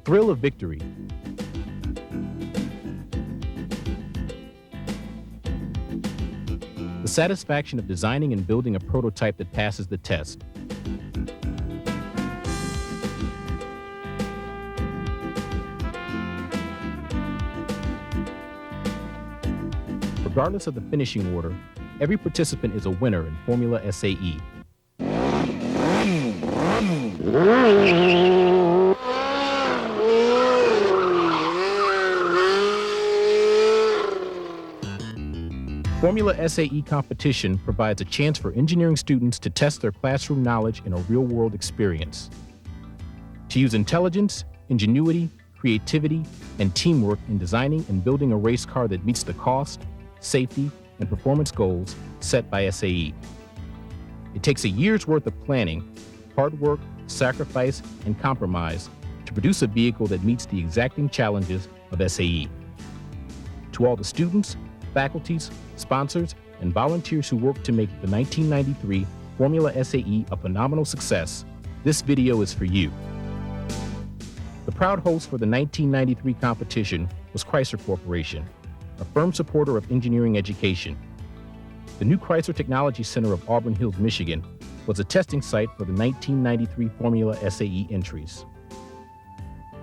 thrill of victory. The satisfaction of designing and building a prototype that passes the test. Regardless of the finishing order, every participant is a winner in Formula SAE. Formula SAE competition provides a chance for engineering students to test their classroom knowledge in a real-world experience. To use intelligence, ingenuity, creativity, and teamwork in designing and building a race car that meets the cost, safety, and performance goals set by SAE. It takes a year's worth of planning, hard work, sacrifice, and compromise to produce a vehicle that meets the exacting challenges of SAE. To all the students, faculties, sponsors, and volunteers who worked to make the 1993 Formula SAE a phenomenal success, this video is for you. The proud host for the 1993 competition was Chrysler Corporation, a firm supporter of engineering education. The new Chrysler Technology Center of Auburn Hills, Michigan, was a testing site for the 1993 Formula SAE entries.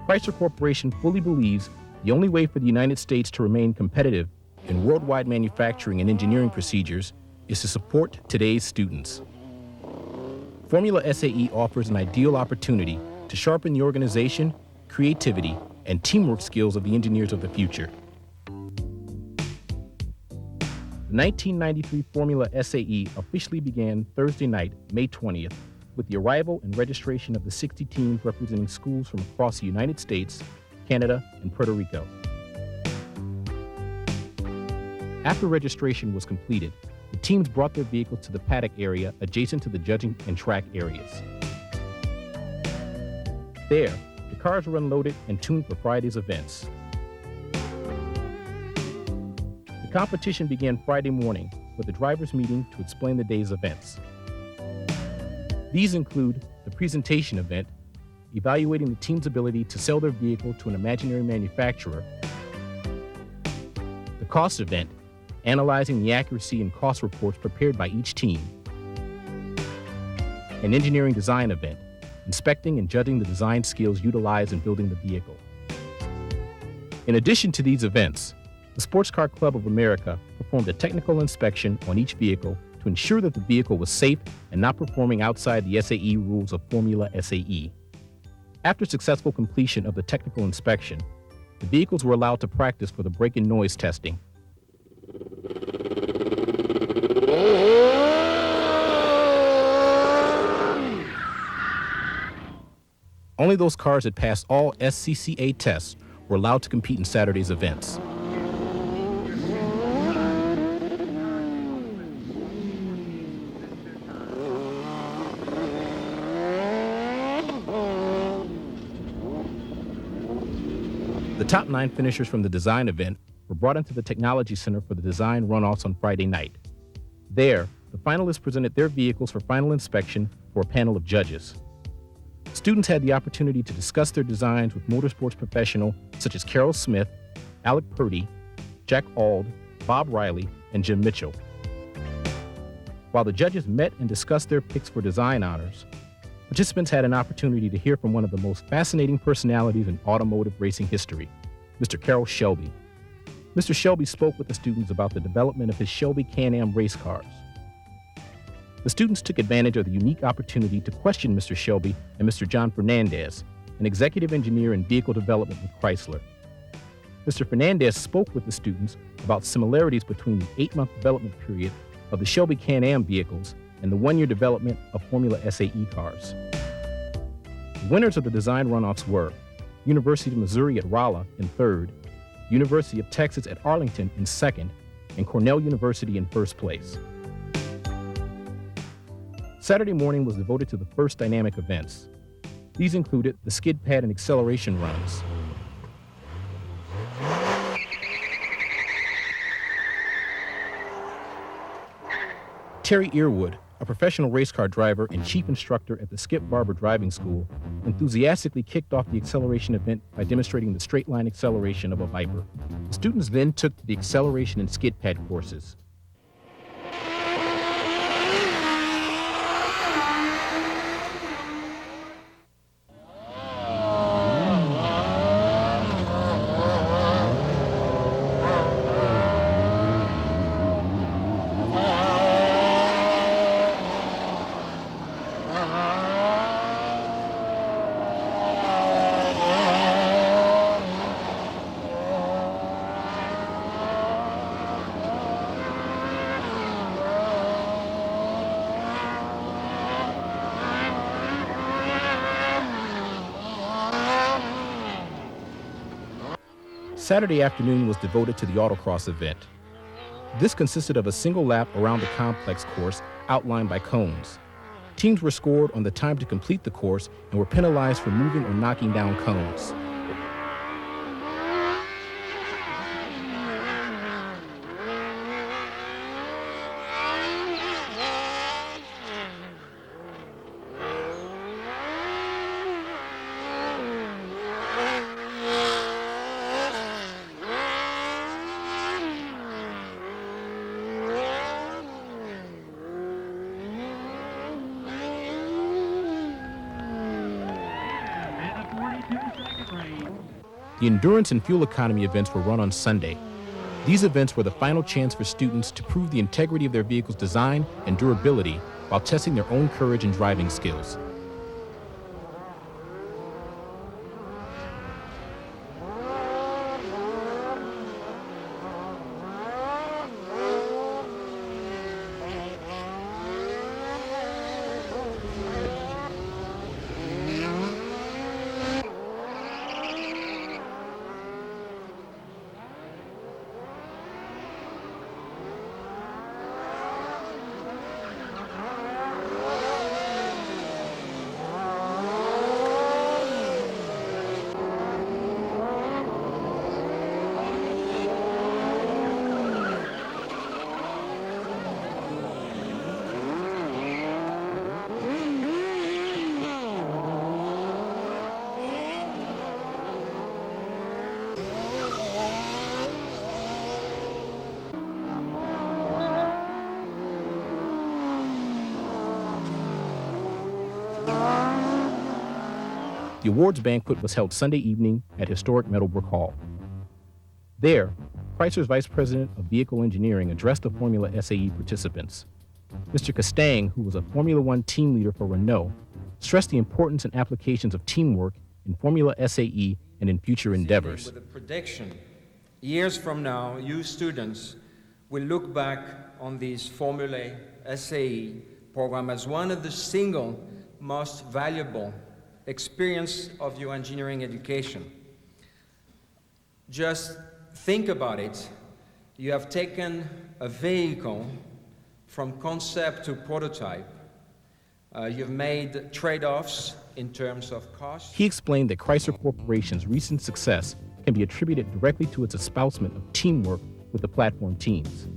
Chrysler Corporation fully believes the only way for the United States to remain competitive in worldwide manufacturing and engineering procedures is to support today's students. Formula SAE offers an ideal opportunity to sharpen the organization, creativity, and teamwork skills of the engineers of the future. The 1993 Formula SAE officially began Thursday night, May 20th, with the arrival and registration of the 60 teams representing schools from across the United States, Canada, and Puerto Rico. After registration was completed, the teams brought their vehicles to the paddock area adjacent to the judging and track areas. There, the cars were unloaded and tuned for Friday's events. The competition began Friday morning with a drivers' meeting to explain the day's events. These include the presentation event, evaluating the team's ability to sell their vehicle to an imaginary manufacturer, the cost event, analyzing the accuracy and cost reports prepared by each team, an engineering design event, inspecting and judging the design skills utilized in building the vehicle. In addition to these events, the Sports Car Club of America performed a technical inspection on each vehicle to ensure that the vehicle was safe and not performing outside the SAE rules of Formula SAE. After successful completion of the technical inspection, the vehicles were allowed to practice for the brake and noise testing. Only those cars that passed all SCCA tests were allowed to compete in Saturday's events. The top 9 finishers from the design event were brought into the Technology Center for the design runoffs on Friday night. There, the finalists presented their vehicles for final inspection for a panel of judges. Students had the opportunity to discuss their designs with motorsports professionals such as Carol Smith, Alec Purdy, Jack Auld, Bob Riley, and Jim Mitchell. While the judges met and discussed their picks for design honors, participants had an opportunity to hear from one of the most fascinating personalities in automotive racing history, Mr. Carroll Shelby. Mr. Shelby spoke with the students about the development of his Shelby Can-Am race cars. The students took advantage of the unique opportunity to question Mr. Shelby and Mr. John Fernandez, an executive engineer in vehicle development with Chrysler. Mr. Fernandez spoke with the students about similarities between the 8-month development period of the Shelby Can-Am vehicles and the 1-year development of Formula SAE cars. The winners of the design runoffs were University of Missouri at Rolla in 3rd, University of Texas at Arlington in 2nd, and Cornell University in 1st place. Saturday morning was devoted to the first dynamic events. These included the skid pad and acceleration runs. Terry Earwood, a professional race car driver and chief instructor at the Skip Barber Driving School, enthusiastically kicked off the acceleration event by demonstrating the straight line acceleration of a Viper. The students then took the acceleration and skid pad courses. Saturday afternoon was devoted to the autocross event. This consisted of a single lap around the complex course outlined by cones. Teams were scored on the time to complete the course and were penalized for moving or knocking down cones. The endurance and fuel economy events were run on Sunday. These events were the final chance for students to prove the integrity of their vehicle's design and durability while testing their own courage and driving skills. The awards banquet was held Sunday evening at historic Meadowbrook Hall. There, Chrysler's Vice President of Vehicle Engineering addressed the Formula SAE participants. Mr. Castang, who was a Formula One team leader for Renault, stressed the importance and applications of teamwork in Formula SAE and in future endeavors. With a prediction, years from now, you students will look back on this Formula SAE program as one of the single most valuable experience of your engineering education. Just think about it. You have taken a vehicle from concept to prototype. You've made trade-offs in terms of cost. He explained that Chrysler Corporation's recent success can be attributed directly to its espousement of teamwork with the platform teams.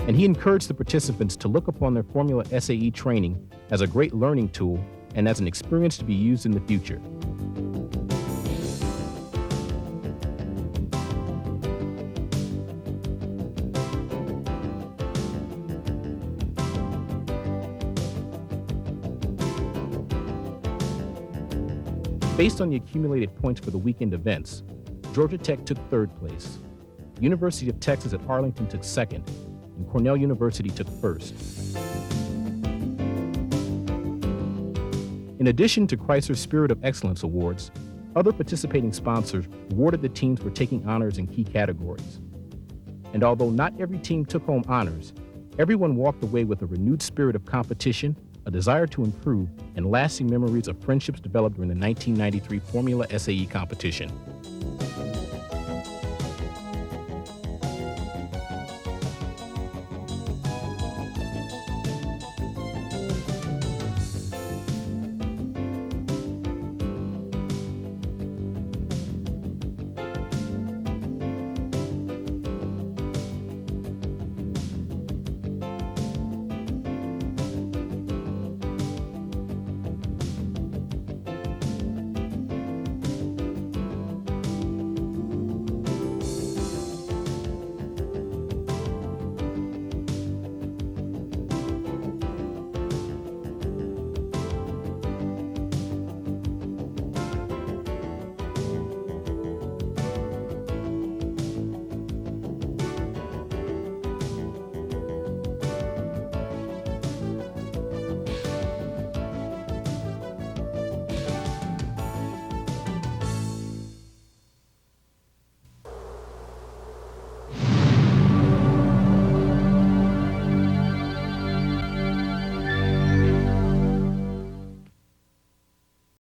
And he encouraged the participants to look upon their Formula SAE training as a great learning tool and as an experience to be used in the future. Based on the accumulated points for the weekend events, Georgia Tech took third place, University of Texas at Arlington took second, and Cornell University took first. In addition to Chrysler's Spirit of Excellence Awards, other participating sponsors awarded the teams for taking honors in key categories. And although not every team took home honors, everyone walked away with a renewed spirit of competition, a desire to improve, and lasting memories of friendships developed during the 1993 Formula SAE competition.